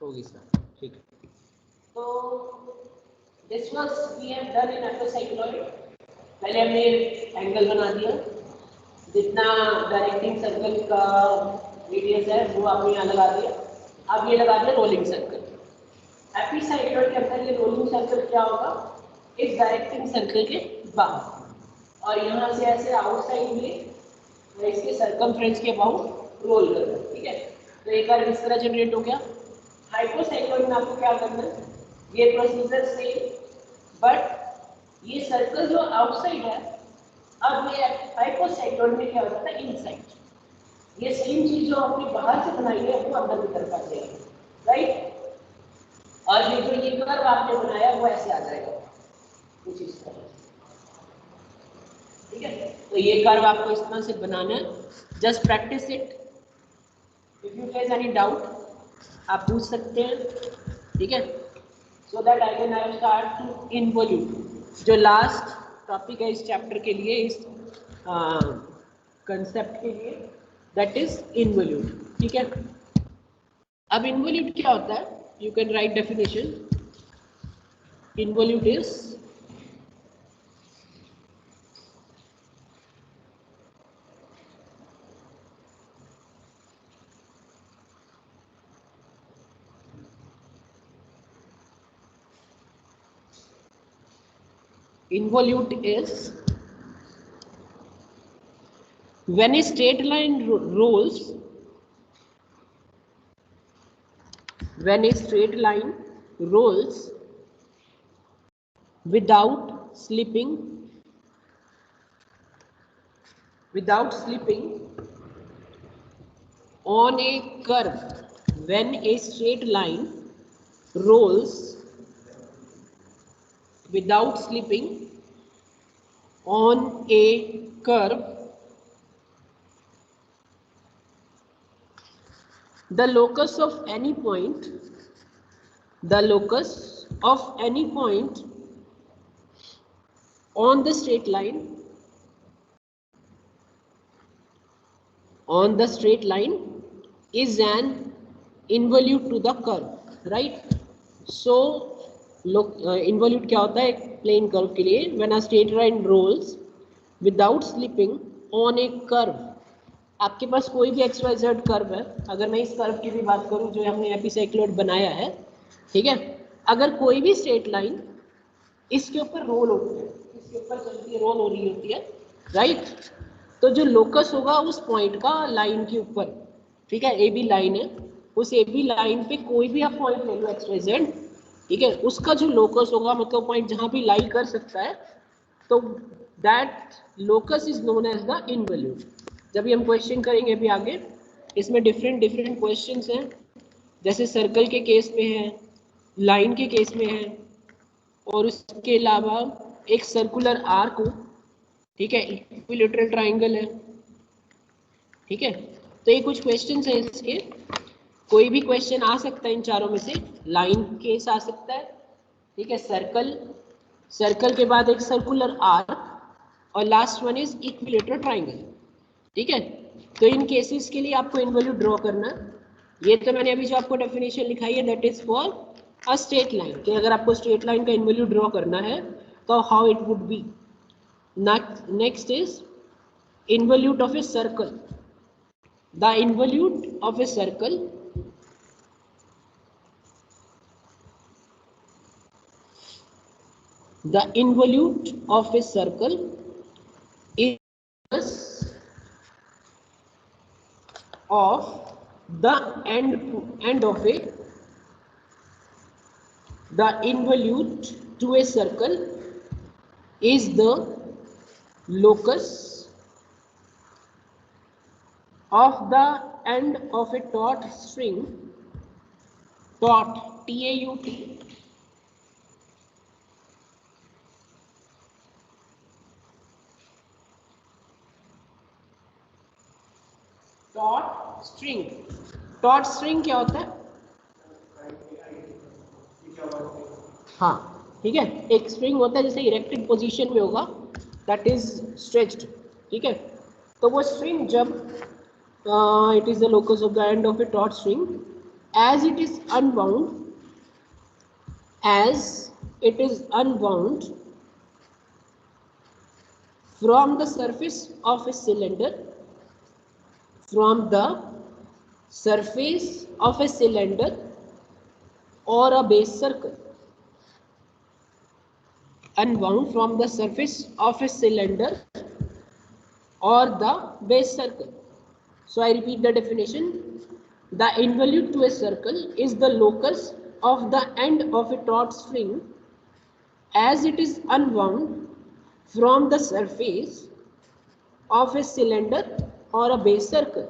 होगी सर, ठीक है। तो this was we have done in epicycloid. पहले हमने एंगल बना दिया, जितना डायरेक्टिंग सर्कल का रेडियस है वो आपने यहाँ लगा दिया। अब ये लगा दिया रोलिंग सर्कल। एपिसाइक्लॉइड के अंदर ये रोलिंग सर्कल क्या होगा, इस डायरेक्टिंग सर्कल के बाहर, और यहाँ से ऐसे आउटसाइड में इसके सर्कमफ्रेंस के अबाउट रोल करना, ठीक है। तो एक बार इस तरह जनरेट हो गया। हाइपोसाइक्लॉइड में आपको क्या करना है, ये प्रोसीजर सेम, बट ये सर्कल जो आउटसाइड है, अब ये हाइपोसाइक्लॉइड में क्या हो जाता है, इनसाइड। ये सेम चीज जो आपने बाहर से बनाई है वो अंदर की तरफ आ जाएगी, राइट। और ये जो ये कर्व आपने बनाया वो ऐसे आ जाएगा कुछ इस तरह, ठीक है। तो ये कर्व आपको इस तरह से बनाना है। Just practice it. If you face any doubt आप पूछ सकते हैं, ठीक है। So that I can now start to involute, जो लास्ट टॉपिक है इस चैप्टर के लिए, इस कंसेप्ट के लिए, दैट इज इनवोल्यूट, ठीक है। अब इनवोल्यूट क्या होता है, you can write definition. Involute is when a straight line rolls, when a straight line rolls without slipping on a curve, when a straight line rolls without slipping on a curve, the locus of any point on the straight line is an involute to the curve, right? So involute क्या होता है एक plane curve के लिए, when a straight line rolls without slipping on a curve। आपके पास कोई भी XYZ curve है, अगर मैं इस कर्व की भी बात करूं जो हमने एपिसाइक्लॉइड बनाया है, ठीक है, अगर कोई भी स्ट्रेट लाइन इसके ऊपर रोल होती है, इसके ऊपर चलती है, रोल हो रही होती है, राइट, तो जो लोकस होगा उस पॉइंट का लाइन के ऊपर, ठीक है, ए बी लाइन है, उस ए बी लाइन पे कोई भी आप पॉइंट ले लो XYZ, ठीक है, उसका जो लोकस होगा, मतलब पॉइंट जहां भी लाई कर सकता है, तो that locus is known as the involute. जब हम क्वेश्चन करेंगे अभी आगे, इसमें डिफरेंट क्वेश्चंस हैं, जैसे सर्कल के केस में है, लाइन के केस में है, और उसके अलावा एक सर्कुलर आर्क हो, ठीक है, इक्विलैटरल ट्रायंगल है, ठीक है। तो ये कुछ क्वेश्चंस हैं इसके, कोई भी क्वेश्चन आ सकता है इन चारों में से। लाइन केस आ सकता है, ठीक है, सर्कल के बाद एक सर्कुलर आर्क, और last one is equilateral triangle, ठीक है। तो इन केसेस के लिए आपको इनवोल्यूट ड्रॉ करना, ये तो मैंने अभी जो आपको डेफिनेशन लिखाई है, that is for a straight line, कि अगर आपको स्ट्रेट लाइन का इनवोल्यूट ड्रॉ करना है तो how it would be. Next is involute of a circle. The involute of a circle is of the end of a, the involute to a circle is the locus of the end of a taut string, taut, T-A-U-T, taut string। taut string क्या होता है, हाँ, ठीक है, एक string होता है जैसे इरेक्टेड पोजीशन में होगा, दैट इज स्ट्रेच्ड, ठीक है। तो वो स्ट्रिंग जब it is the locus of the end of a taut string, as it is unwound from the surface of a cylinder, or a base circle. Unwound from the surface of a cylinder or the base circle. So I repeat the definition. The involute to a circle is the locus of the end of a taut string as it is unwound from the surface of a cylinder or a base circle.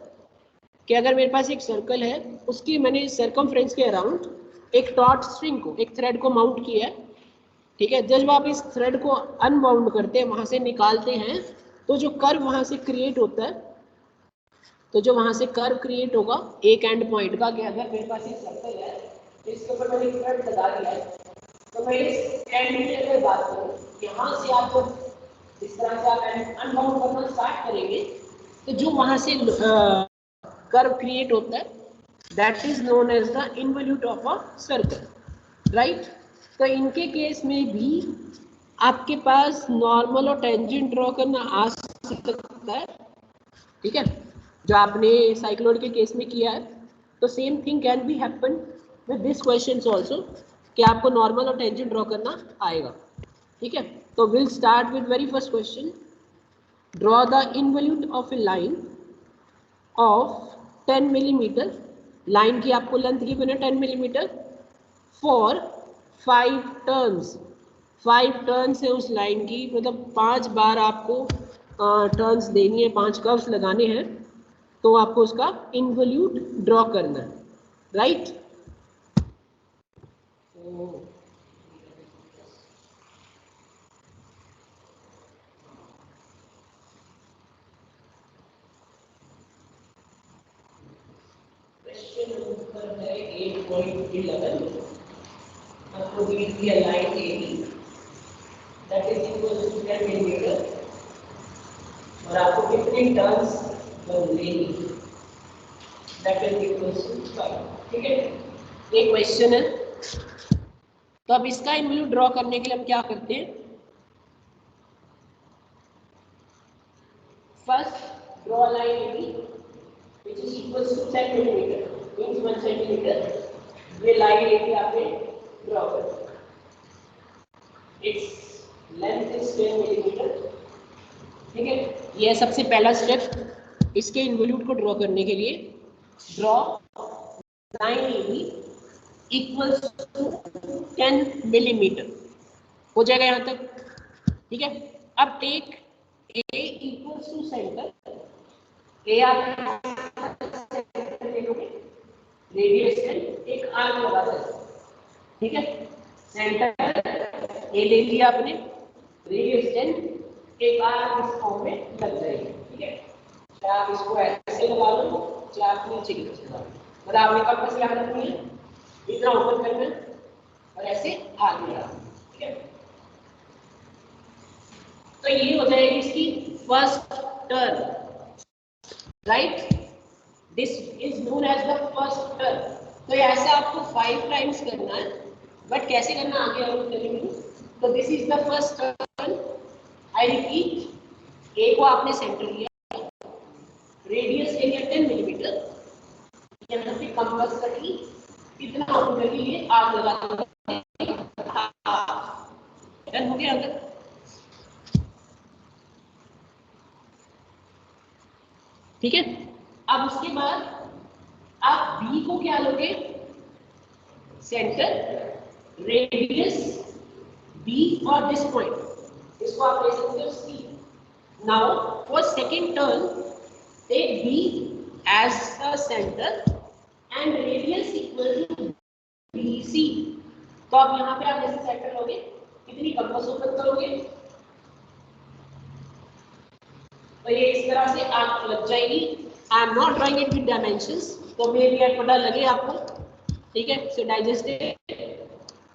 कि अगर मेरे पास एक circle है, उसकी मैंने circumference के around एक taught string को, एक थ्रेड को माउंट किया है, ठीक है। जब आप इस थ्रेड को अनबाउंड करते हैं, वहां से निकालते हैं, तो जो कर्व वहां से क्रिएट होता है, तो जो वहां से कर्व क्रिएट होगा एक एंड पॉइंट का, कि अगर मेरे पास एक सर्कल है, इसके ऊपर मैंने थ्रेड लगा दिया है, तो मैं इस एंड की अगर बात करूं, यहाँ से आप जब इस तरह से आप अनबाउंड करना स्टार्ट करेंगे, तो जो वहां से कर्व क्रिएट होता है, that is known as the involute of a circle, right. तो इनके केस में भी आपके पास नॉर्मल और टेंजेंट ड्रॉ करना आ सकता है, ठीक है, जो आपने साइक्लॉइड के केस में किया है। तो same thing can be happen with this questions also, कि आपको नॉर्मल और टेंजेंट ड्रॉ करना आएगा, ठीक है। तो will start with very first question. Draw the involute of a line of 10 millimetre. Line की आपको लेंथ गिवन है 10 मिलीमीटर फॉर 5 टर्न्स। 5 टर्न्स है उस लाइन की, मतलब 5 बार आपको टर्न्स देनी है, 5 कर्व्स लगाने हैं, तो आपको उसका इन्वोल्यूट ड्रॉ करना है, राइट। क्वेश्चन नंबर है 8.11। आपको दी है line AB, that is equal to 10 millimeter, और आपको कितने टर्न्स लेनी, दैट इज इक्वल टू 5, ठीक है। ये क्वेश्चन है। तो अब इसका इन्वोल्यूट ड्रॉ करने के लिए हम क्या करते हैं, first draw line AB which is equals to 10 millimeter, means 1 centimeter। ये लाइन AB आपने ड्रॉ कर दी, इट्स लेंथ इज 10 मिलीमीटर, ठीक है। ये सबसे पहला स्टेप इसके इन्वोल्यूट को ड्रॉ करने के लिए। Draw line AB equals to 10 millimetre, हो जाएगा यहाँ तक, ठीक है। अब take A equals to centre. A आप रेडियस है, एक आर्क लगा दो, ठीक है। सेंटर ए ले लिया आपने, रेडियस 10, एक आर्क इस फॉर्म में लग जाएगी, ठीक है। चाहे आप इसको ऐसे लगा लो, चाहे आप नीचे की तरफ लगा लो, मतलब आपने कंपास याद रखनी है, इतना ओपन करना और ऐसे आगे बढ़ाना, ठीक है। तो ये हो जाएगी इसकी first turn, right. This is known as the first turn. तो ऐसा आपको 5 टाइम्स करना है, बट कैसे करना आगे और करेंगे। तो this is the first turn. I repeat, A को आपने सेंटर लिया, रेडियस ले लिया 10 मिलीमीटर, यहाँ पे कंपास कटी, कितना ओपन करके ये आग लगा डन हो गया। अगर ठीक है, अब उसके बाद आप बी को क्या लोगे, सेंटर, रेडियस बी और दिस पॉइंट, इसको आप ले सकते हो C. Now for second turn take B as the centre and radius equal to BC। तो आप यहाँ पे आप जैसे सेंटर लोगे, कितनी कंपास ओपन करोगे, तो ये इस तरह से आग लग जाएगी। I am not drawing it with dimensions, तो मेरी ये पता लगे आपको, ठीक है। सो डाइजेस्ट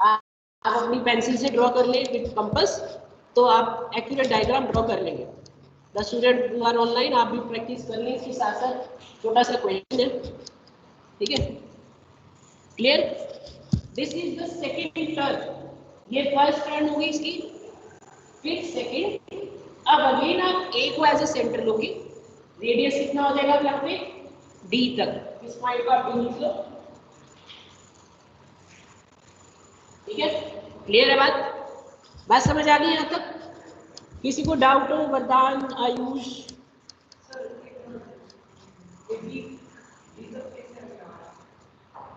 आप अपनी पेंसिल से ड्रॉ कर ले विद कंपास, तो आप एक्यूरेट डायग्राम ड्रॉ कर लेंगे। The student who are online, आप भी प्रैक्टिस कर लें, इसके साथ साथ छोटा सा क्वेश्चन है, ठीक है। Clear? This is the second turn, ये फर्स्ट टर्न होगी इसकी, फिर सेकेंड। अब अगेन आप ए को एज ए सेंटर लोगे, रेडियस कितना हो जाएगा यहाँ पे डी तक, इस पॉइंट को आप डी लिख लो, ठीक है? क्लियर है बात समझ आ गई यहाँ तक? किसी को डाउट हो? वरदान, आयुष?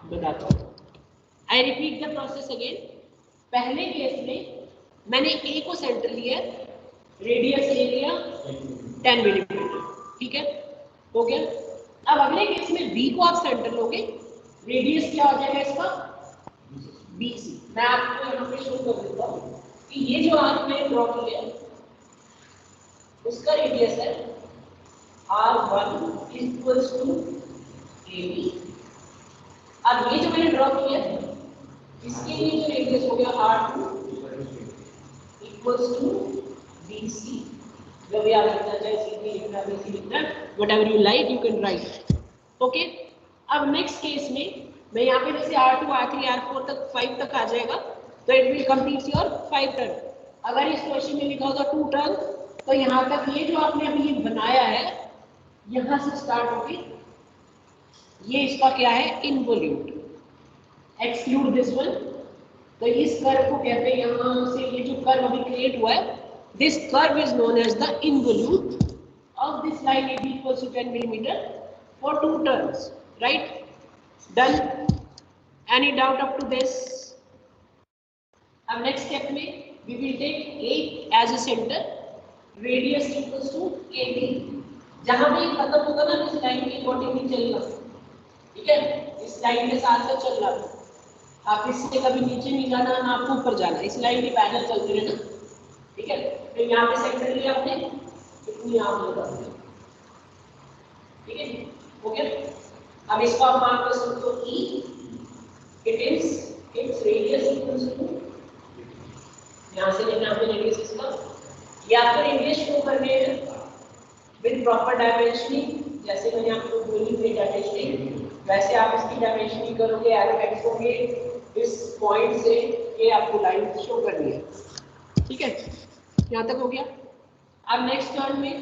बताता हूँ। I repeat the process again. पहले केस में मैंने ए को सेंटर लिया, रेडियस ले लिया 10 मिलीमीटर, ठीक है, हो गया। अब अगले केस में बी को आप सेंटर लोगे, रेडियस क्या हो जाएगा इसका बीसी। मैं आपको यहाँ पे शो कर देता हूँ कि ये जो आपने ड्रॉ किया उसका रेडियस है R1 इक्वल्स टू AB। अब ये जो मैंने ड्रॉ किया इसके लिए जो रेडियस हो गया R2 इक्वल्स टू BC। जो भी आप लिखना चाहे, सीधी लिखना है, BC लिखना है, whatever you like you can write. Okay, अब नेक्स्ट केस में मैं यहाँ पे जैसे R2 R3 R4 तक 5 तक आ जाएगा तो it will complete your 5 turn. अगर इस क्वेश्चन में लिखा होगा 2 टर्न तो यहाँ तक ये जो आपने अभी ये बनाया है यहाँ से स्टार्ट होगी, ये इसका क्या है इनवोल्यूट। एक्सक्लूड दिस वन, तो इस कर्व को कहते हैं, यहाँ से ये जो कर्व अभी क्रिएट हुआ है, this curve is known as the involute of this line AB equals to 10 millimetre for 2 turns, right? Done? Any doubt up to this? अब नेक्स्ट स्टेप में we will take A as a center, radius equals to AB। जहां पे खत्म होगा ना इस line के according चलना, ठीक है, इस लाइन के साथ साथ चलना, आप इससे कभी नीचे नहीं जाना ना आपको ऊपर जाना, इस लाइन के पैरेलल चलते रहना, ठीक है? फिर यहाँ पे सेंटर लिया आपने, इतनी यहाँ पे लगा दिया, ठीक है, ओके। अब इसको आप मार्क कर सकते हो E, its radius equals to, यहाँ से लेना आपने रेडियस इसका, ये आपको रेडियस शो करने हैं विद प्रॉपर डायमेंशनिंग, जैसे मैंने आपको बोली थी डायमेंशनिंग, वैसे आप इसकी डायमेंशनिंग करोगे, एरो रखोगे इस पॉइंट से, ये आपको लाइन शो करनी है, ठीक है? यहाँ तक हो गया। अब नेक्स्ट टर्न में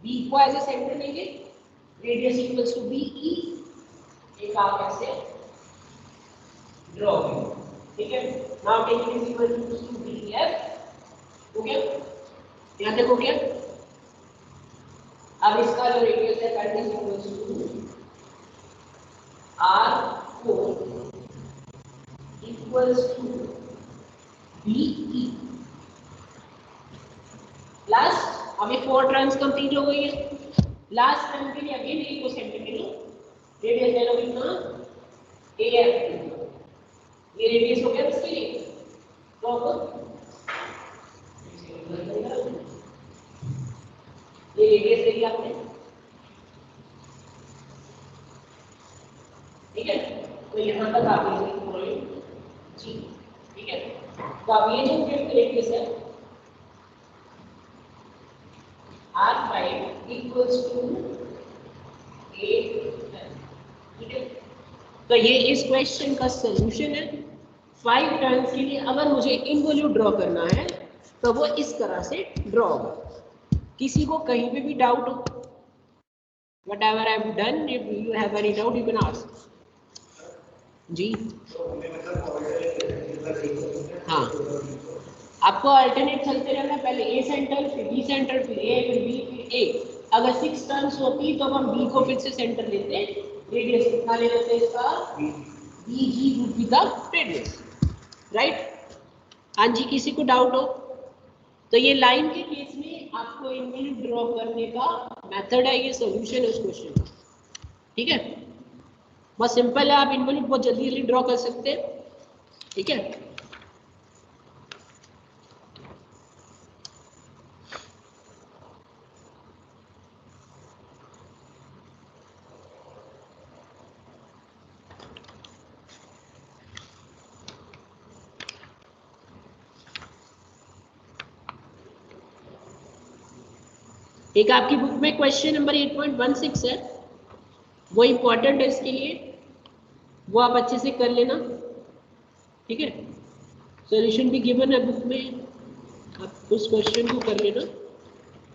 बी को एज ए सेंटर लेंगे, रेडियस इक्वल्स टू BE, एक आप ऐसे ड्रॉ करें, ठीक है? Now taking is equal to BF, हो गया? यहाँ तक हो गया। अब इसका जो रेडियस है that is equals to R4 equals to BE। Last हमें 4 टर्न्स कंप्लीट हो गई है। लास्ट टर्न के लिए अगेन A को सेंटर में लो, रेडियस ले लो कितना AF, ये रेडियस हो गया इसके लिए, तो ये रेडियस ले लिया आपने, ठीक है? तो यहाँ तक आ गई जी, ठीक है? तो अब ये जो फिफ्थ रेडियस है R5 इक्वल्स टू 8, ठीक है? तो ये इस क्वेश्चन का सलूशन है। 5 टर्न्स के लिए अगर मुझे इनवोल्यूट ड्रॉ करना है तो वो इस तरह से ड्रॉ होगा। किसी को कहीं पे भी डाउट हो, whatever I have done, if you have any doubt you can ask जी। हाँ, आपको अल्टरनेट चलते रहना, पहले ए सेंटर फिर बी सेंटर फिर ए फिर बी फिर ए। अगर 6 टर्न्स होती तो हम बी को फिर से सेंटर लेते, रेडियस कितना ले लेते इसका BG would be the radius, right? हाँ जी, किसी को डाउट हो तो ये लाइन के केस में आपको इनवोल्यूट ड्रॉ करने का मेथड है, ये सॉल्यूशन है उस क्वेश्चन का, ठीक है? बहुत सिंपल है, आप इनवोल्यूट बहुत जल्दी जल्दी ड्रॉ कर सकते हैं, ठीक है? एक आपकी बुक में क्वेश्चन नंबर 8.16 है, वो इंपॉर्टेंट है इसके लिए। वो आप अच्छे से कर लेना, ठीक है। सॉल्यूशन भी गिवन है बुक में, आप उस क्वेश्चन को कर लेना।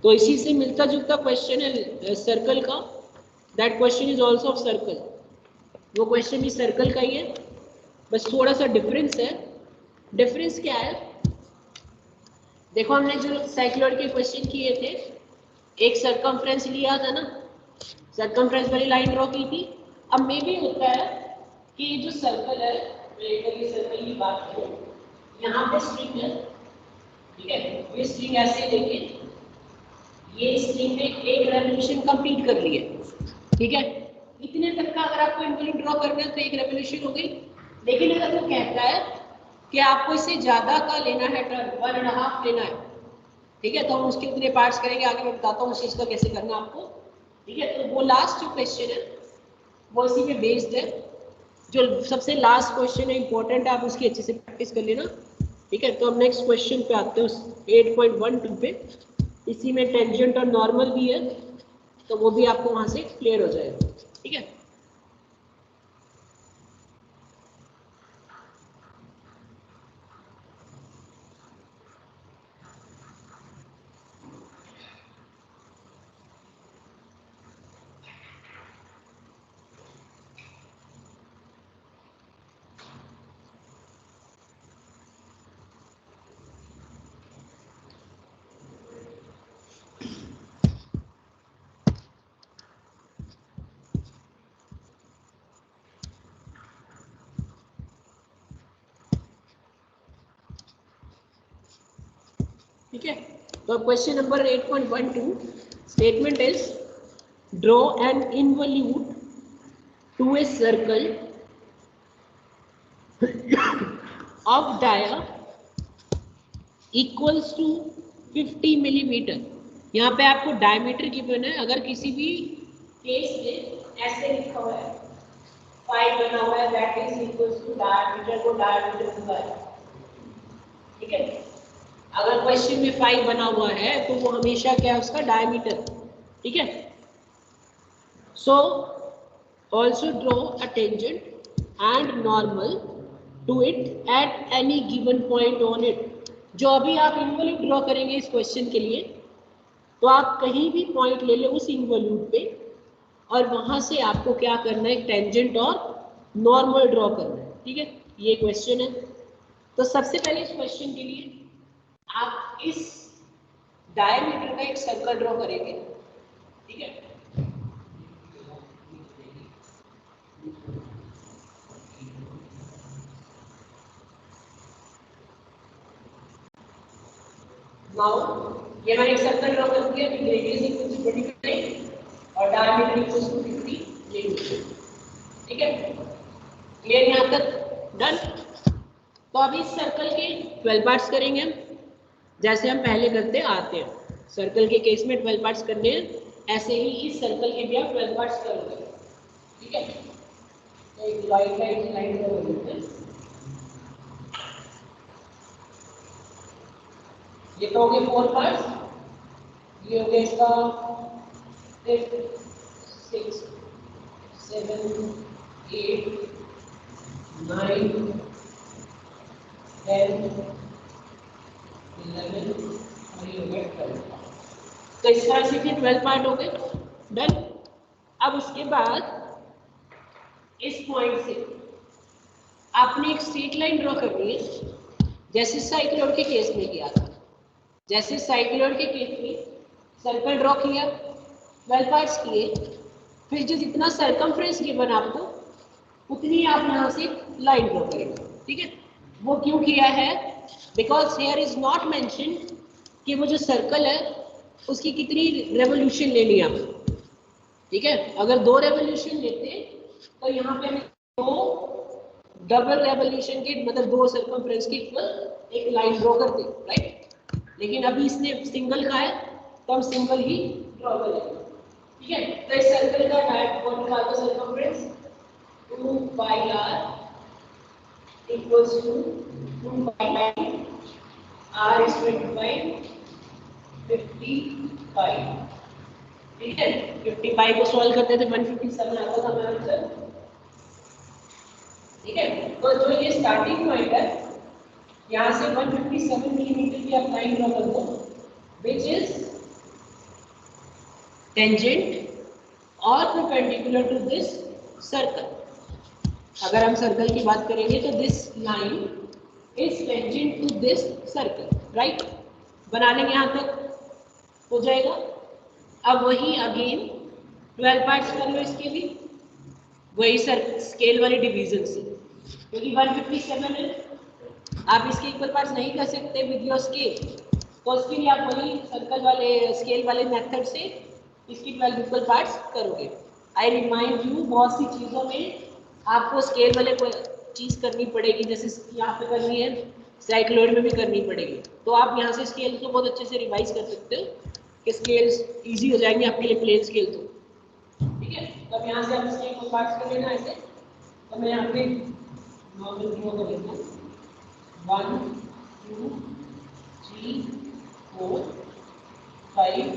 तो इसी से मिलता जुलता क्वेश्चन है सर्कल का, that question is also of circle, वो क्वेश्चन भी सर्कल का ही है, बस थोड़ा सा डिफरेंस है। डिफरेंस क्या है, देखो हमने जो साइक्लॉइड के क्वेश्चन किए थे, एक सरकमफ्रेंस लिया था ना, सरकमफ्रेंस वाली लाइन ड्रॉ की थी। अब मे भी होता है कि जो सर्कल है, मैं सर्कल की बात करूं, यहाँ पे स्ट्रिंग है, ठीक है, ये स्ट्रिंग ऐसे लेके ये स्ट्रिंग ने एक रेवोल्यूशन कंप्लीट कर ली है, ठीक है। इतने तक का अगर आपको इन्वॉल्यूट ड्रॉ करना है तो एक रेवोल्यूशन हो गई। लेकिन अगर वो कहता है कि आपको इससे ज्यादा का लेना है, टर्न 1.5 लेना है, ठीक है, तो हम उसके उतने पार्ट्स करेंगे, आगे मैं बताता हूँ उस चीज का कैसे करना आपको, ठीक है। तो वो लास्ट जो क्वेश्चन है वो इसी पे बेस्ड है, जो सबसे लास्ट क्वेश्चन है इंपॉर्टेंट है, आप उसकी अच्छे से प्रैक्टिस कर लेना, ठीक है। तो हम नेक्स्ट क्वेश्चन पे आते हैं, उस 8.12 पे, इसी में टेंजेंट और नॉर्मल भी है, तो वो भी आपको वहां से क्लियर हो जाएगा, ठीक है। ठीक है, तो question number 8.12 statement is draw an involute to a circle of dia equals to 50 millimetre. यहाँ पे आपको डायमीटर गिवन है, अगर किसी भी केस में ऐसे लिखा हुआ है 5 बना हुआ है, that is equals to diameter को डायमीटर हुआ है, ठीक है। अगर क्वेश्चन में 5 बना हुआ है तो वो हमेशा क्या है, उसका डायमीटर, ठीक है। So also draw a tangent and normal to it at any given point on it. जो अभी आप इन्वॉल्यूट ड्रॉ करेंगे इस क्वेश्चन के लिए, तो आप कहीं भी पॉइंट ले लो उस इन्वॉल्यूट पे, और वहां से आपको क्या करना है, टेंजेंट और नॉर्मल ड्रॉ करना है, ठीक है। ये क्वेश्चन है। तो सबसे पहले इस क्वेश्चन के लिए आप इस डायमीटर का एक सर्कल ड्रॉ करेंगे, ठीक है। नाउ ये मैंने एक सर्कल ड्रॉ कर दिया, रेडियस इक्वल टू 25 और डायमीटर इक्वल टू 50 मिलीमीटर, ठीक है। क्लियर यहाँ तक, डन। तो अब इस सर्कल के 12 पार्ट्स करेंगे हम, जैसे हम पहले करते आते हैं। सर्कल के केस में 12 पार्ट्स करने हैं, ऐसे ही इस सर्कल के भी आप 12 पार्ट्स करोगे, ठीक है। तो एक लाइन कर देते हैं, ये तो हो गए 4 पार्ट्स, ये हो गया इसका 5 6 7 8 9 10 11 और ये हो गया 12। तो इस तरह से 12 पार्ट हो गए, डन। अब उसके बाद इस पॉइंट से आपने एक स्ट्रेट लाइन ड्रॉ करनी है, जैसे साइक्लॉइड के केस में किया था। जैसे साइक्लॉइड के केस में सर्कल ड्रॉ किया, 12 पार्ट्स किए, फिर जो जितना सरकमफ्रेंस गिवन आपको उतनी आप यहाँ से लाइन ड्रॉ करेंगे, ठीक है। वो क्यों किया है, because here is not mention कि वो जो सर्कल है उसकी कितनी रेवोल्यूशन लेनी है आपको, ठीक है। अगर 2 रेवोल्यूशन लेते तो यहाँ पे हमें 2 डबल रेवोल्यूशन के मतलब 2 सरकमफ्रेंस के इक्वल एक लाइन ड्रॉ करते, राइट। लेकिन अभी इसने सिंगल का है तो हम सिंगल ही ड्रॉ करेंगे, ठीक है। तो इस सर्कल का डायमीटर निकाल दो, circumference 2 pi r equals to 2 pi r is 25 50 pi, ठीक है। 50 पाई को सॉल्व करते थे 157 आता था हमारा आंसर। ठीक है। तो जो ये स्टार्टिंग पॉइंट है, यहाँ से 157 मिलीमीटर की आप लाइन ड्रॉ कर दो, विच इज टेंजेंट और परपेंडिकुलर टू दिस सर्कल। अगर हम सर्कल की बात करेंगे तो this line is tangent to this circle, right. बना लेंगे, यहाँ तक हो जाएगा। अब वही अगेन 12 पार्ट्स कर लो इसके भी, वही स्केल वाले डिवीजन से, क्योंकि 157 है। आप इसके इक्वल पार्ट्स नहीं कर सकते विद योर स्केल, तो उसके लिए आप वही सर्कल वाले स्केल वाले मेथड से इसकी 12 इक्वल पार्ट्स करोगे। आई रिमाइंड यू, बहुत सी चीज़ों में आपको स्केल वाले कोई चीज़ करनी पड़ेगी, जैसे यहाँ पे करनी है, साइक्लोइड में भी करनी पड़ेगी। तो आप यहाँ से स्केल को बहुत अच्छे से रिवाइज कर सकते हो कि स्केल्स इजी हो जाएंगे आपके लिए, प्लेन स्केल तो ठीक है। तो अब यहाँ से आप स्केल को पार्ट्स कर लेना ऐसे। तो मैं यहाँ पे नॉर्मल ड्रॉ कर लेता हूँ, 1 2 3 4 5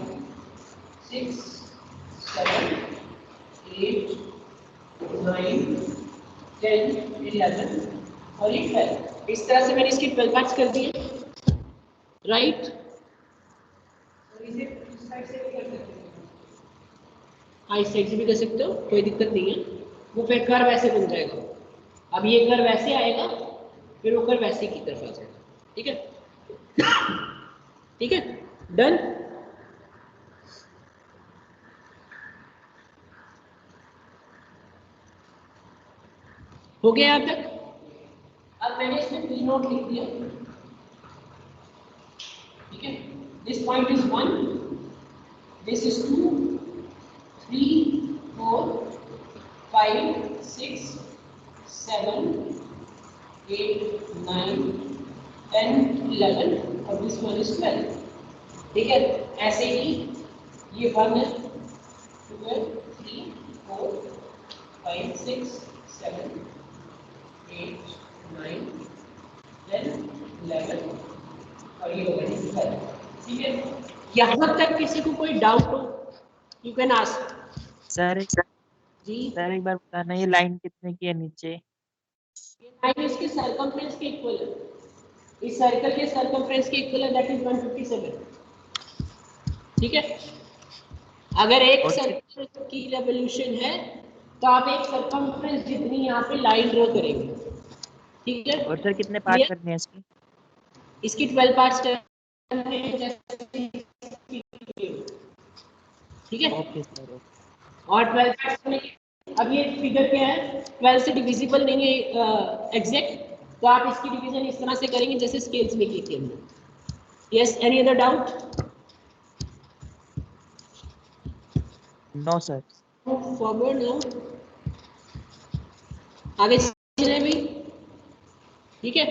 6 7 8 9 10 11 और 12। इस तरह से मैंने इसके 12 पार्ट्स कर दिए, राइट। और इसे इस साइड से भी कर सकते हो, हाँ इस साइड से भी कर सकते हो, कोई दिक्कत नहीं है। वो फिर कर्व ऐसे बन जाएगा। अब ये कर्व ऐसे आएगा, फिर वो कर्व ऐसे की तरफ आ जाएगा, ठीक है। ठीक है, डन। हो गया यहाँ तक। अब मैंने इसमें पी नोट लिख दिया, ठीक है। This point is 1, this is 2 3 4 5 6 7 8 9 10 11 और दिस वन इज 12, ठीक है। ऐसे ही ये 1 है, 2 है, 3 4 5 6 7 8 9 10 11 और ये होगा 12, ठीक है। यहाँ तक किसी को कोई डाउट हो, यू कैन आस्क। सर जी सर एक बार बताना, ये लाइन कितने की है नीचे? ये लाइन इसके सरकमफ्रेंस के इक्वल है, इस सर्कल के सरकमफ्रेंस के इक्वल है, दैट इज 157, ठीक है। अगर एक और सर्कल की रेवोल्यूशन है तो आप एक सरकमफ्रेंस जितनी यहाँ पे लाइन ड्रॉ करेंगे, ठीक है। सर कितने पार्ट Clear? करने हैं इसके? इसकी 12 पार्ट्स करने हैं, जैसे ठीक है। Okay sir, okay. और 12 पार्ट्स करने के, अब ये फिगर क्या है, 12 से डिविजिबल नहीं है एग्जैक्ट, तो आप इसकी डिवीजन इस तरह से करेंगे जैसे स्केल्स में की थी हमने। Yes, any other doubt? No sir. Forward no, आगे चले भी, ठीक है।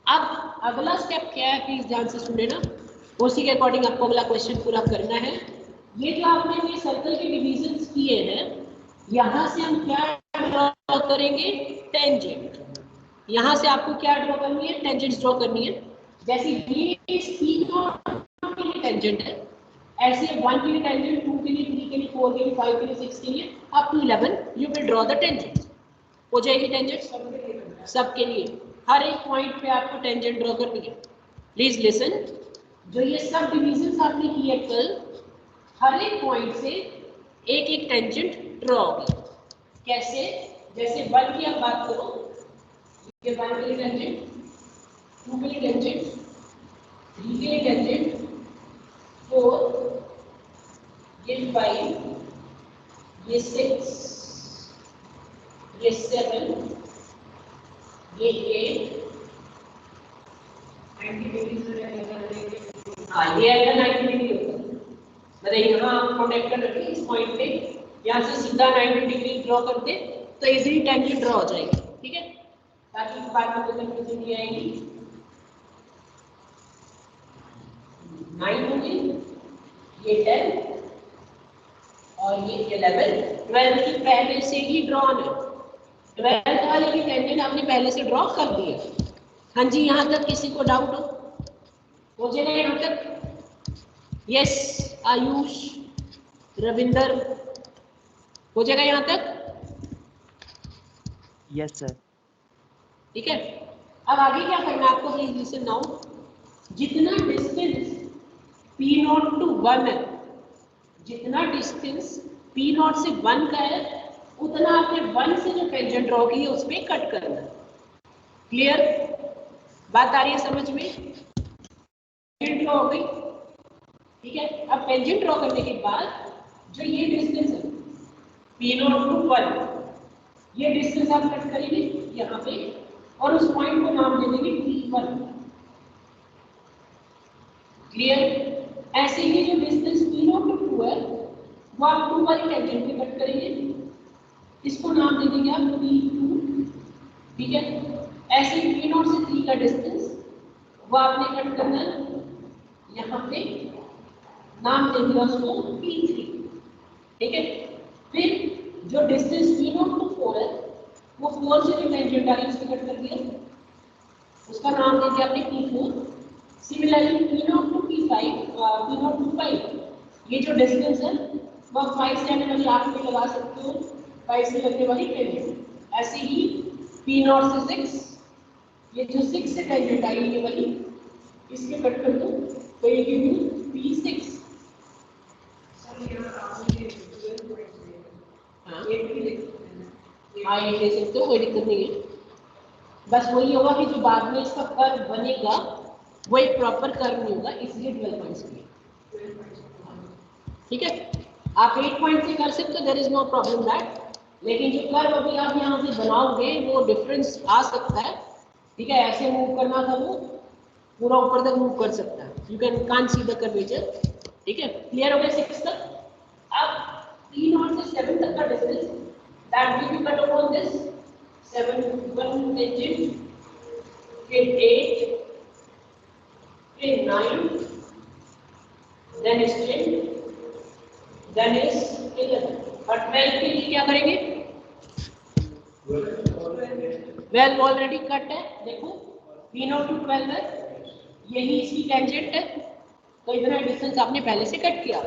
अब अगला स्टेप क्या है, प्लीज ध्यान से सुने ना, उसी के अकॉर्डिंग आपको अगला क्वेश्चन पूरा करना है। ये जो आपने ये सर्कल के डिविजन्स किए हैं, यहाँ से हम क्या ड्रॉ करेंगे, टेंजेंट। यहाँ से आपको क्या ड्रॉ करनी है, टेंजेंट ड्रॉ करनी है। जैसे ये C के लिए टेंजेंट है, ऐसे 1 के लिए टेंजेंट, 2 के लिए, 3 के लिए, 4 के लिए, 5 के लिए, 6 के लिए, up to 11 you will draw the tangent. हो जाएगी टेंजेंट सबके लिए, हर एक पॉइंट पे आपको टेंजेंट ड्रॉ करनी है। प्लीज लिसन, जो ये सब डिविजन आपने किए कल, हर एक पॉइंट से एक एक टेंजेंट ड्रॉ होगी। कैसे, जैसे 1 की आप बात करो, ये 1 के लिए टेंजेंट, 2 के लिए टेंजेंट, 3 के लिए टेंजेंट, 4, ये 5, ये 6, ये 7, ये 8, 90 डिग्री, हाँ ये आएगा 90 डिग्री होगा। मतलब यहाँ आप कॉन्टेक्ट रखें इस पॉइंट पे, यहाँ से सीधा 90 डिग्री ड्रॉ कर दे तो इजीली टेंजेंट ड्रॉ हो जाएगी, ठीक है, ताकि बाद में कोई कंफ्यूजन नहीं आएगी। 9 होगी, ये 10 और ये 11, 12 की पहले से ही ड्रॉ है, 12 वाले की टेंजेंट आपने पहले से ड्रॉ कर दी है। हाँ जी, यहाँ तक किसी को डाउट हो जाएगा यहाँ तक? यस आयुष, रविंदर, हो जाएगा यहाँ तक? Yes sir. ठीक है, अब आगे क्या करना है आपको, प्लीज लिसन नाउ। जितना डिस्टेंस पी नॉट टू 1 है, जितना डिस्टेंस पी नॉट से 1 का है, उतना आपने 1 से जो टेंजेंट ड्रॉ की है उस पर कट करना है। क्लियर, बात आ रही है समझ में? टेंजेंट ड्रॉ हो गई, ठीक है। अब टेंजेंट ड्रॉ करने के बाद जो ये डिस्टेंस है पी नॉट टू 1, ये डिस्टेंस आप कट करेंगे यहाँ पे और उस पॉइंट को नाम दे देंगे P1। क्लियर, ऐसे ही जो डिस्टेंस P0 टू 2 है वो आप 2 वाली टेंजेंट पे कट करेंगे, इसको नाम दे देंगे आप P2। ठीक है, ऐसे ही P0 से 3 का डिस्टेंस वो आपने कट करना है, यहाँ पे नाम दे दिया उसको P3। ठीक है, फिर जो डिस्टेंस P0 टू 4 है वो 4 से जो टेंजेंट आ रही है उसको कट कर दिया, उसका नाम दे दिया आपने P4। Similarly P0 to P5, P0 to 5, ये जो डिस्टेंस है वो 5 से आने वाली आप भी लगा सकते हो, 5 से लगने वाली टेंजेंट। ऐसे ही P0 से 6, ये जो 6 से टेंजेंट आई ये वाली, इसके कट कर दो तो ये गिव यू P6। हाँ ये ले सकते हो, कोई दिक्कत नहीं है। बस वही होगा कि जो बाद में इसका कर्व बनेगा वो एक प्रॉपर कर्व नहीं होगा, इसलिए 12 पॉइंट्स की। ठीक है, आप 8 पॉइंट से कर सकते हो, there is no problem that, लेकिन जो कर्व अभी आप यहाँ से बनाओगे वो डिफरेंस आ सकता है। ठीक है, ऐसे मूव करना था वो पूरा ऊपर तक मूव कर सकता है, you can can't see the curvature. ठीक है, क्लियर हो गया 6 तक। अब 3 और से 7 तक का distance that will be cut upon this 7 1 tangent, फिर 8, फिर 9, देन is 10, देन is 11 और 12 के लिए क्या करेंगे? 12 ऑलरेडी कट है, देखो P0 टू 12 है, यही इसकी टेंजेंट है, तो इतना डिस्टेंस आपने पहले से कट किया।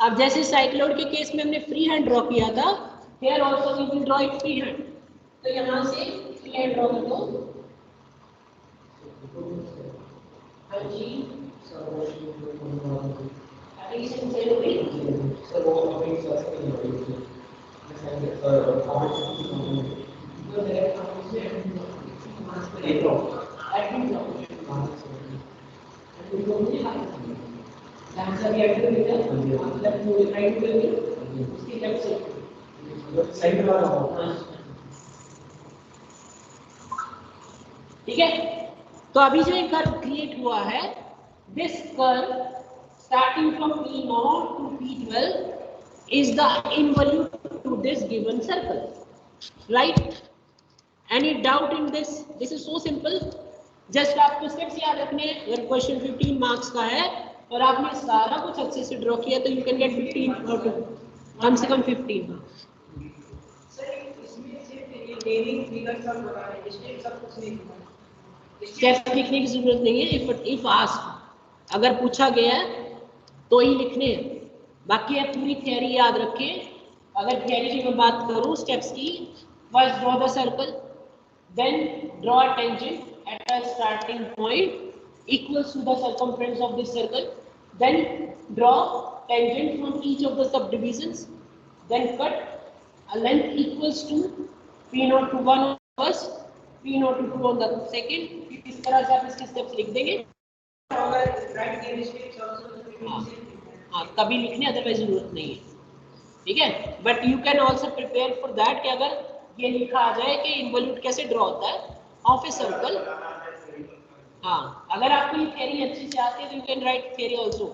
अब जैसे साइक्लोइड के केस में हमने फ्री हैंड ड्रॉ किया था, here also we will draw it free hand, तो यहाँ से फ्री हैंड ड्रॉ कर दो। हाँ जी, एप्लीकेशन सेल हो गई। सर वो अभी ठीक है, तो अभी जो एक कर्व क्रिएट हुआ है, this curve starting from P0 to P12 is the involute to this given circle, right? Any doubt in this? This is so simple. Just आपको स्टेप्स याद रखने हैं। अगर क्वेश्चन 15 मार्क्स का है और आपने सारा कुछ अच्छे से ड्रॉ किया तो you can get 15 out of कम से कम 15 मार्क्स। स्टेप्स लिखने की जरूरत नहीं है, इफ आस्क्ड, अगर पूछा गया है तो ही लिखने हैं, बाकी आप पूरी थ्योरी याद रखें। अगर थ्योरी की मैं बात करूं स्टेप्स की, first draw the circle, then draw a tangent at a starting point equals to the circumference of this circle, then draw tangent from each of the subdivisions, then cut a length equals to P0 to 1 on first, P0 to 2 on the second। इस तरह से आप इसके steps लिख देंगे। हाँ तभी लिखने, अदरवाइज जरूरत नहीं है। ठीक है, but you can also prepare for that कि अगर ये लिखा आ जाए कि इन्वॉल्यूट कैसे ड्रॉ होता है ऑफ ए सर्कल। हाँ, अगर आपको ये थियरी अच्छी से आती है तो you can write theory also.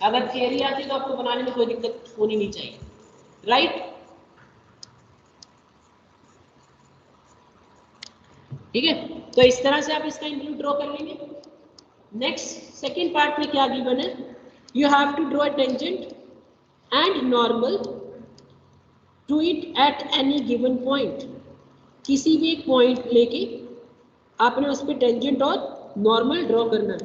अगर थियरी आती है तो आपको बनाने में कोई दिक्कत होनी नहीं चाहिए, राइट? ठीक है, तो इस तरह से आप इसका इन्वॉल्यूट ड्रॉ कर लेंगे। नेक्स्ट सेकेंड पार्ट में क्या गिवन है, you have to draw tangent and normal to it at any given point. किसी भी एक पॉइंट लेके आपने उस पर टेंजेंट और नॉर्मल ड्रॉ करना है।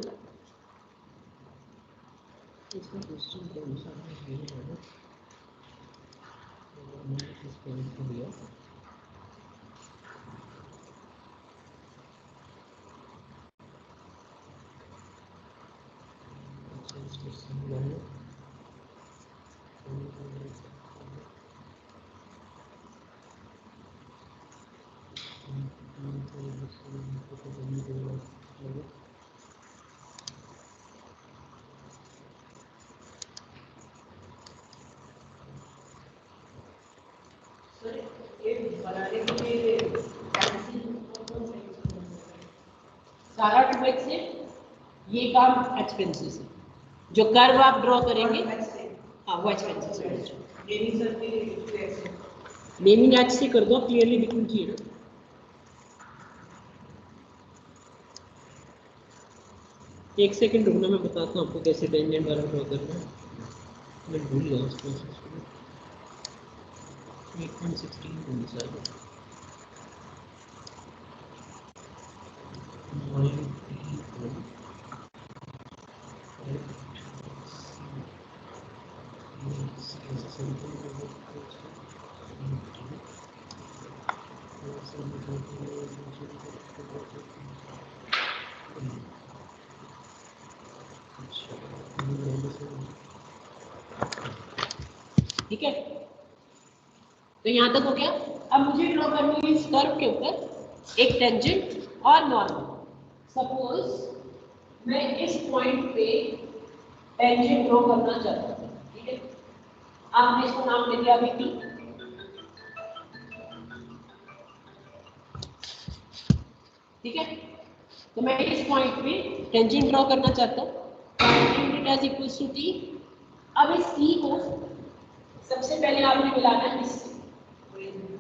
सारा ट्रिक से ये काम एक्सपेंसेस है, जो कर्व आप ड्रॉ करेंगे हाँ वो एक्सपेंसेस है। नेमिंग एच से कर दो, क्लियरली दिखनी चाहिए ना। एक सेकंड रुकना, मैं बताता हूँ आपको कैसे टेंजेंट वाला ड्रॉ करना है। मैं भूल गया उस प्रोसेस को। 8.16 कौन सा है? ठीक है, तो यहाँ तक हो गया। अब मुझे ड्रॉ करनी है इस कर्व के ऊपर एक टेंजेंट और नॉर्मल। सपोज मैं इस पॉइंट पे टेंजेंट ड्रॉ करना चाहता हूँ, ठीक है। आपने इसको नाम दे दिया अभी, ठीक है। तो मैं इस पॉइंट पे टेंजेंट ड्रॉ करना चाहता हूँ, t। अब इस c को सबसे पहले आपने मिलाना है इससे,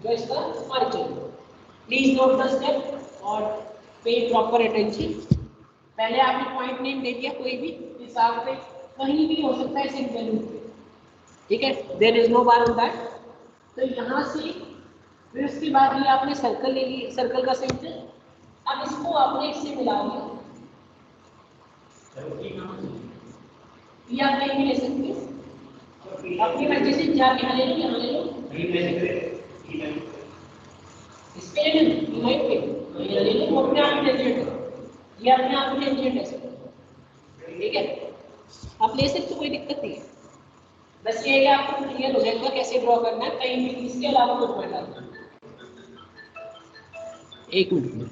जो इसका margin. Please note the step और पे प्रॉपर अटेंशन। पहले आपने पॉइंट नेम दे दिया, कोई भी हिसाब से कहीं भी हो सकता है इस वैल्यू पे, ठीक है। There is no bar on that. तो यहाँ से फिर उसके बाद ये आपने सर्कल ले ली, सर्कल का सेंटर। अब इसको आपने इससे मिला दिया, ये आप कहीं भी ले सकते हो अपनी मर्जी से, जाके यहाँ ले लो, यहाँ ले लो, इस पे ले लो, लाइन पे ये ले लो, अपने आप ही टेंजेंट है, ये अपने आप ही टेंजेंट है, ठीक है। आप ले सकते हो, कोई दिक्कत नहीं है। बस ये है कि आपको क्लियर हो जाएगा कैसे ड्रॉ करना है, कहीं भी इसके अलावा कुछ मत डालना। एक मिनट में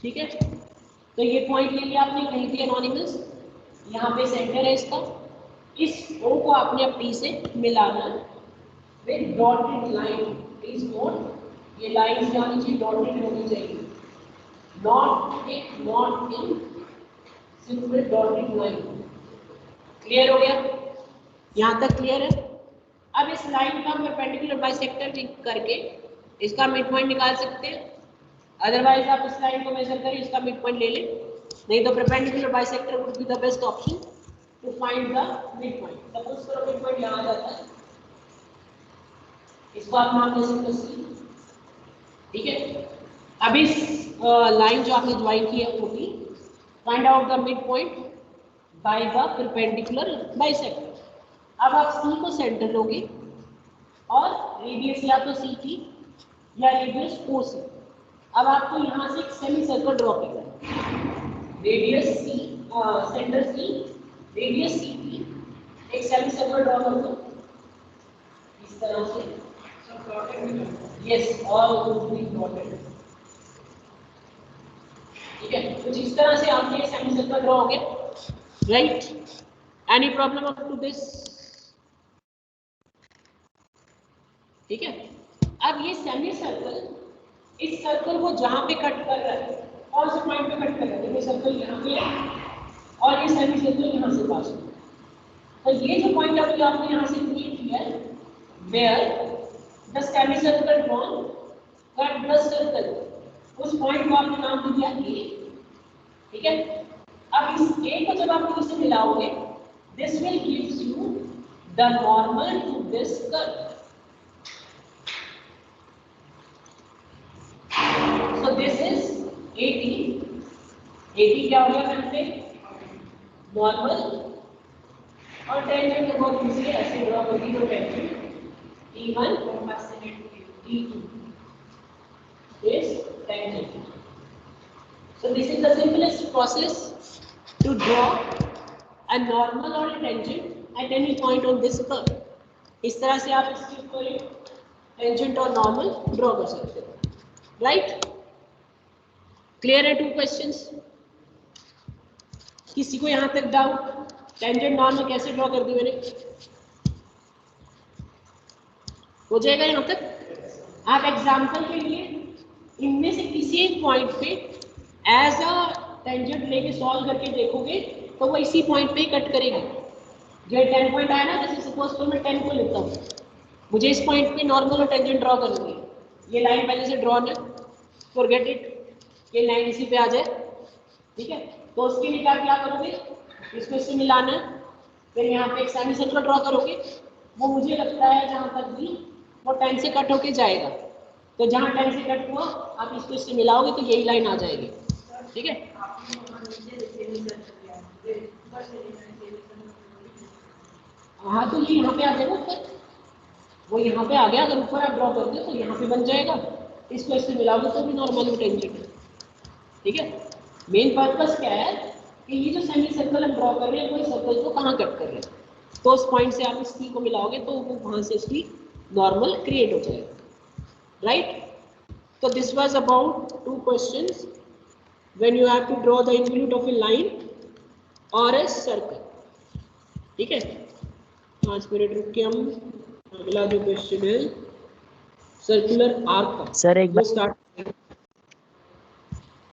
ठीक है। तो ये पॉइंट ले लिया आपने कहीं भी एनोनिमस, यहाँ पे सेंटर है इसका। इस ओ को आपने अब टी से मिलाना है with dotted line. Please note, ये लाइन जानी चाहिए, डॉटेड होनी चाहिए, not in simple dotted line. Clear हो गया? यहाँ तक क्लियर है? अब इस लाइन का परपेंडिकुलर बाइसेक्टर करके इसका मिड पॉइंट निकाल सकते हैं। अदरवाइज आप इस लाइन को मेजर करें, इसका मिड पॉइंट ले लें, नहीं तो perpendicular bisector would be the best option to find the mid point. Suppose करो मिड पॉइंट यहाँ जाता है, इसको आप नाम दे सकते हो, ठीक है। अब इस लाइन जो आपने ज्वाइन की है वो भी find out the mid point by the perpendicular bisector. अब आप सी को सेंटर लोगे और रेडियस या तो सी की या रेडियस ओ सी। अब आपको यहाँ से एक सेमी सर्कल ड्रॉ करना है, रेडियस सी, सेंटर सी, रेडियस सी की एक सेमी सर्कल ड्रॉ कर दो इस तरह से। यस, ऑल डॉटेड, ठीक है। कुछ इस तरह से आपके सेमी सर्कल ड्रॉ हो गया, right. Any problem up to this? ठीक है। अब ये सेमी सर्कल इस सर्कल को जहां पे कट कर रहा है, कौन से पॉइंट पे कट कर रहा है, देखिए सर्कल यहाँ पे है और ये सेमी सर्कल यहाँ से पास हो। तो ये जो पॉइंट अभी आपने यहाँ से क्रिएट किया है, where the semi circle drawn cut the circle, उस पॉइंट को आपने नाम दे दिया ए, ठीक है। अब इस ए को जब आप इससे मिलाओगे, this will gives you the normal to this curve. So this is 80. 80 क्या हो गया फ्रेंड पे? नॉर्मल, और टेंजेंट को बहुत इजीली ऐसे ड्रॉ कर दी, तो tangent T1 T2 is tangent. So this is the simplest process to draw a normal or a tangent at any point on this curve. इस तरह से आप इसके टेंजेंट और नॉर्मल ड्रॉ कर सकते हो, राइट? क्लियर है 2 क्वेश्चंस? किसी को यहां तक डाउट? टेंजेंट नॉर्मल कैसे ड्रॉ कर दी मैंने? हो जाएगा यहां तक? आप एग्जांपल के लिए इनमें से किसी एक पॉइंट पे एज अ टेंजेंट लेके सॉल्व करके देखोगे तो वो इसी पॉइंट पे ही कट करेगी। जो 10 पॉइंट आया ना, जैसे सपोज तो मैं 10 को लेता हूँ, मुझे इस पॉइंट पे नॉर्मल और टेंजेंट ड्रॉ करनी है। ये लाइन पहले से ड्रॉ है, फॉरगेट इट, ये लाइन इसी पे आ जाए, ठीक है। तो उसके लिए क्या करोगे, इसको इससे मिलाना है, फिर यहाँ पे एक सेमी सर्कल ड्रॉ करोगे। वो मुझे लगता है जहाँ तक भी वो 10 से कट होके जाएगा, तो जहाँ 10 से कट हुआ आप इसको इससे मिलाओगे तो यही लाइन आ जाएगी, ठीक है। हाँ, तो ये यहाँ पे आ जाएगा ऊपर, वो यहाँ पे आ गया। अगर ऊपर आप ड्रॉ करते तो यहाँ पे बन जाएगा, इसको इससे मिलाओगे तो भी नॉर्मल टेंजेंट है, ठीक है। मेन पर्पस क्या है कि ये जो सेमी सर्कल हम ड्रॉ कर रहे हैं वो इस सर्कल को कहाँ कट कर रहे हैं, तो उस पॉइंट से आप इस P को मिलाओगे तो वो वहाँ से इसकी नॉर्मल क्रिएट हो जाएगा, राइट? तो this was about 2 questions when you have to draw the involute of a line और ए सर्कल, ठीक है। 5 मिनट रुक के हम अगला जो क्वेश्चन है सर्कुलर आर्क का, सर एक बार स्टार्ट